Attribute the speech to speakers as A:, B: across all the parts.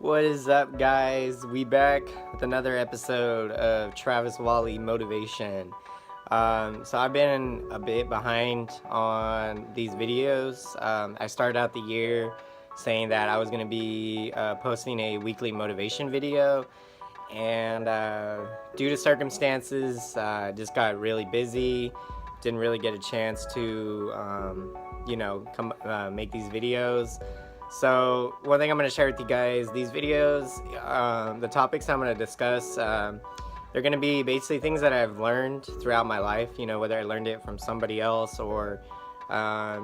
A: What is up, guys? We back with another episode of Travis Wali Motivation. So I've been a bit behind on these videos. I started out the year saying that I was going to be posting a weekly motivation video, and due to circumstances, just got really busy. Didn't really get a chance to, come make these videos. So one thing I'm going to share with you guys, these videos, the topics I'm going to discuss, they're going to be basically things that I've learned throughout my life, whether I learned it from somebody else or I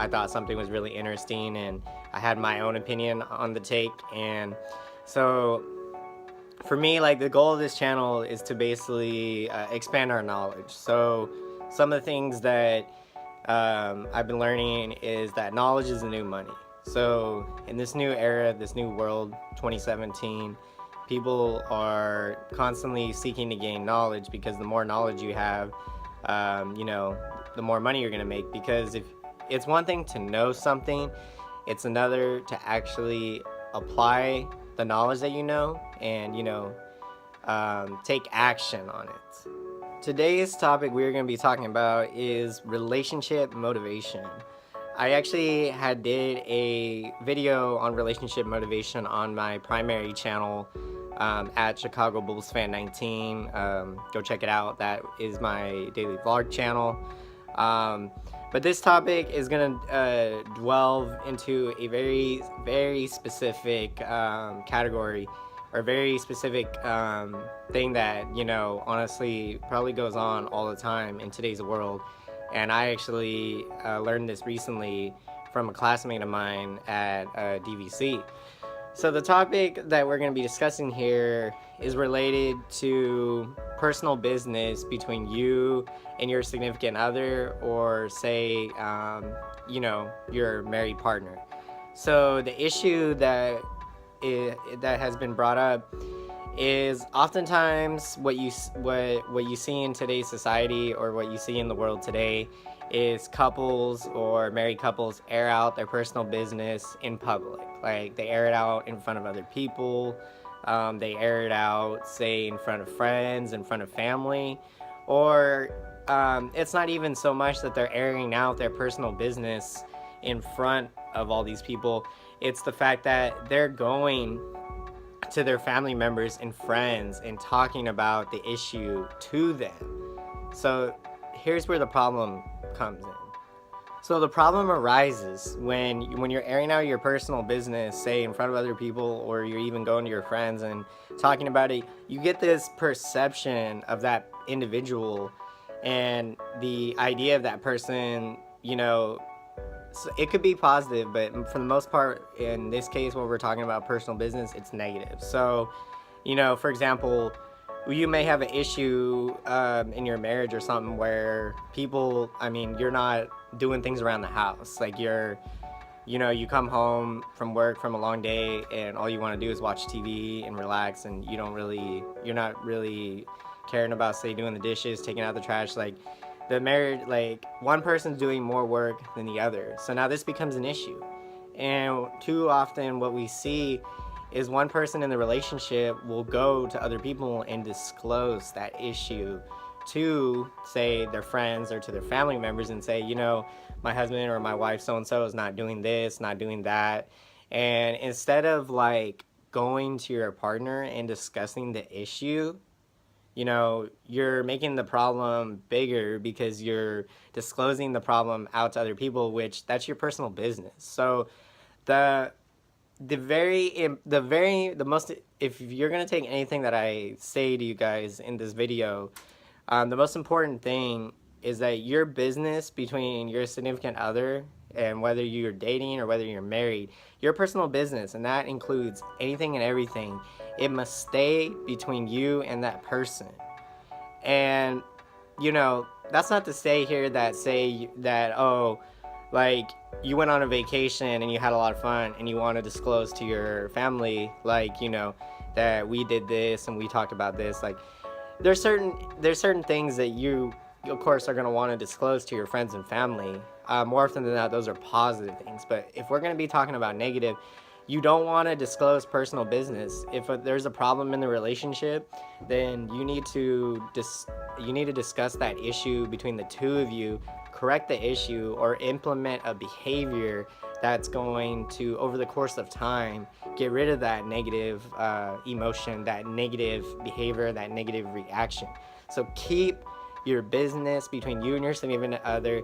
A: thought something was really interesting and I had my own opinion on the take. And so for me, like, the goal of this channel is to basically expand our knowledge. So some of the things that I've been learning is that knowledge is the new money. So in this new era, this new world, 2017, people are constantly seeking to gain knowledge, because the more knowledge you have, the more money you're going to make. Because if it's one thing to know something, it's another to actually apply the knowledge that you know and take action on it. Today's topic we're going to be talking about is relationship motivation. I actually did a video on relationship motivation on my primary channel at Chicago Bulls Fan 19. Go check it out. That is my daily vlog channel. But this topic is going to delve into a very, very specific category, or very specific thing that, honestly probably goes on all the time in today's world. And I actually learned this recently from a classmate of mine at DVC. So the topic that we're going to be discussing here is related to personal business between you and your significant other, or say, your married partner. So the issue that has been brought up is oftentimes what you see in today's society, or what you see in the world today, is couples or married couples air out their personal business in public. Like, they air it out in front of other people. They air it out, say, in front of friends, in front of family. Or it's not even so much that they're airing out their personal business in front of all these people. It's the fact that they're going to their family members and friends and talking about the issue to them. So here's where the problem comes in. So the problem arises when you're airing out your personal business, say, in front of other people, or you're even going to your friends and talking about it. You get this perception of that individual and the idea of that person, so it could be positive, but for the most part, in this case, when we're talking about personal business, it's negative. So, for example, you may have an issue in your marriage or something where people, you're not doing things around the house. Like, you come home from work from a long day and all you want to do is watch TV and relax, and you're not really caring about, say, doing the dishes, taking out the trash. Like, the marriage, like, one person's doing more work than the other. So now this becomes an issue. And too often what we see is one person in the relationship will go to other people and disclose that issue to, say, their friends or to their family members, and say, my husband or my wife so-and-so is not doing this, not doing that. And instead of, like, going to your partner and discussing the issue, you're making the problem bigger because you're disclosing the problem out to other people, which that's your personal business. So the most, if you're going to take anything that I say to you guys in this video, the most important thing is that your business between your significant other, and whether you're dating or whether you're married, your personal business, and that includes anything and everything, it must stay between you and that person. And, that's not to say here that, like, you went on a vacation and you had a lot of fun and you want to disclose to your family, like, that we did this and we talked about this. Like, there's certain things that you, of course, are going to want to disclose to your friends and family. More often than not, those are positive things. But if we're going to be talking about negative, you don't want to disclose personal business. If there's a problem in the relationship, then you need to discuss that issue between the two of you, correct the issue, or implement a behavior that's going to, over the course of time, get rid of that negative emotion, that negative behavior, that negative reaction. So keep your business between you and your significant other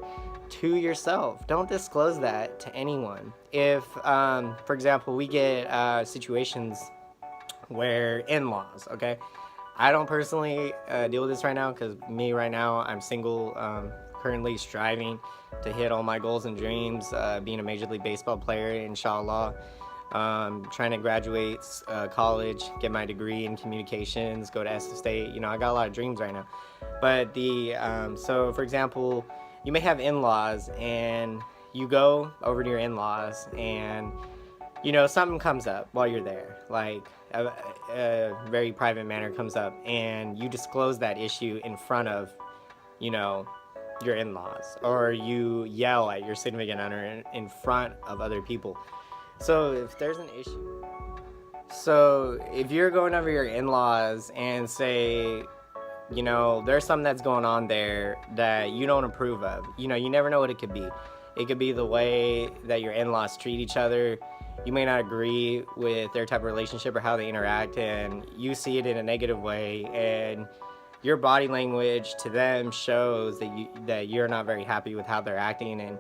A: to yourself. Don't disclose that to anyone. If, for example, we get situations where in-laws, okay? I don't personally deal with this right now because me right now, I'm single, currently striving to hit all my goals and dreams, being a Major League Baseball player, inshallah. Trying to graduate college, get my degree in communications, go to SF State. You know, I got a lot of dreams right now. But so for example, you may have in-laws and you go over to your in-laws and, you know, something comes up while you're there. Like a very private matter comes up and you disclose that issue in front of, you know, your in-laws, or you yell at your significant other in front of other people. So if there's an issue, so if you're going over your in-laws and say, you know, there's something that's going on there that you don't approve of, you know, you never know what it could be. It could be the way that your in-laws treat each other. You may not agree with their type of relationship or how they interact, and you see it in a negative way, and your body language to them shows that you're not very happy with how they're acting, and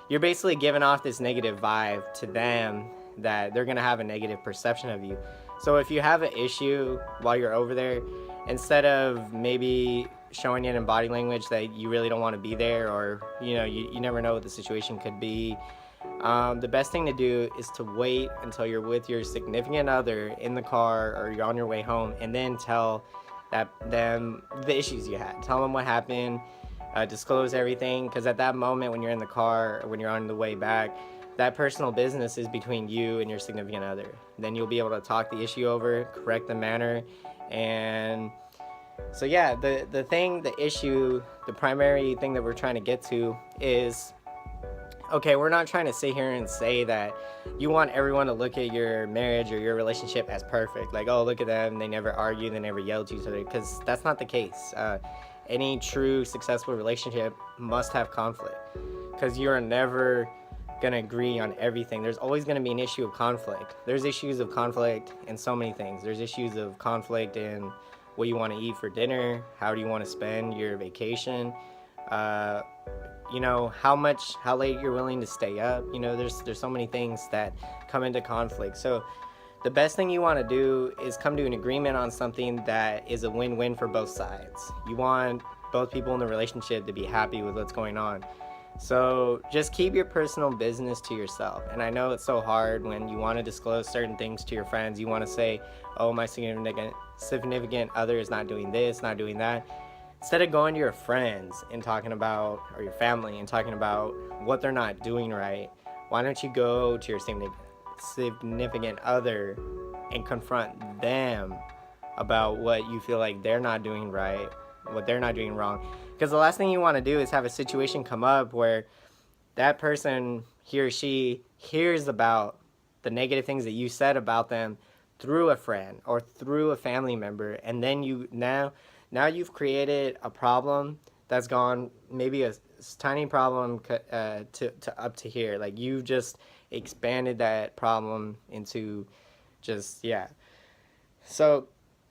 A: you're basically giving off this negative vibe to them that they're going to have a negative perception of you. So if you have an issue while you're over there, instead of maybe showing it in body language that you really don't want to be there, or you know, you never know what the situation could be, the best thing to do is to wait until you're with your significant other in the car or you're on your way home, and then tell them the issues you had. Tell them what happened, disclose everything, because at that moment when you're in the car or when you're on the way back, that personal business is between you and your significant other. Then you'll be able to talk the issue over, correct the manner, and so yeah, the issue, the primary thing that we're trying to get to is, okay, we're not trying to sit here and say that you want everyone to look at your marriage or your relationship as perfect. Like, oh, look at them, they never argue, they never yell at each other, because that's not the case. Any true successful relationship must have conflict, because you're never gonna agree on everything. There's always gonna be an issue of conflict. There's issues of conflict in so many things. There's issues of conflict in what you want to eat for dinner, how do you want to spend your vacation, you know, how late you're willing to stay up. You know, there's so many things that come into conflict. So the best thing you want to do is come to an agreement on something that is a win-win for both sides. You want both people in the relationship to be happy with what's going on. So just keep your personal business to yourself. And I know it's so hard when you want to disclose certain things to your friends. You want to say, oh, my significant other is not doing this, not doing that. Instead of going to your friends and talking about, or your family and talking about what they're not doing right, why don't you go to your significant other and confront them about what you feel like they're not doing right, what they're not doing wrong. Because the last thing you want to do is have a situation come up where that person, he or she, hears about the negative things that you said about them through a friend or through a family member, and then now you've created a problem that's gone, maybe a tiny problem to up to here. Like, you've just expanded that problem into just, yeah. So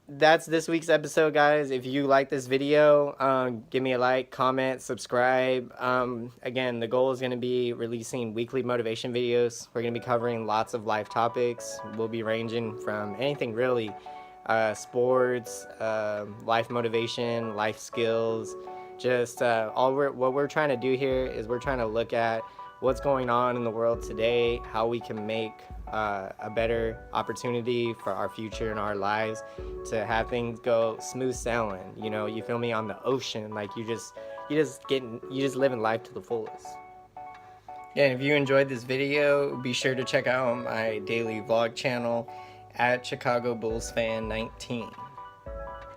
A: that's this week's episode, guys. If you like this video, give me a like, comment, subscribe. Again, the goal is going to be releasing weekly motivation videos. We're going to be covering lots of life topics. We'll be ranging from anything really, sports, life motivation, life skills. Just what we're trying to do here is we're trying to look at what's going on in the world today, how we can make a better opportunity for our future and our lives, to have things go smooth sailing. You know, you feel me, on the ocean. Like, you just living life to the fullest. Yeah, and if you enjoyed this video, be sure to check out my daily vlog channel at Chicago Bulls Fan 19.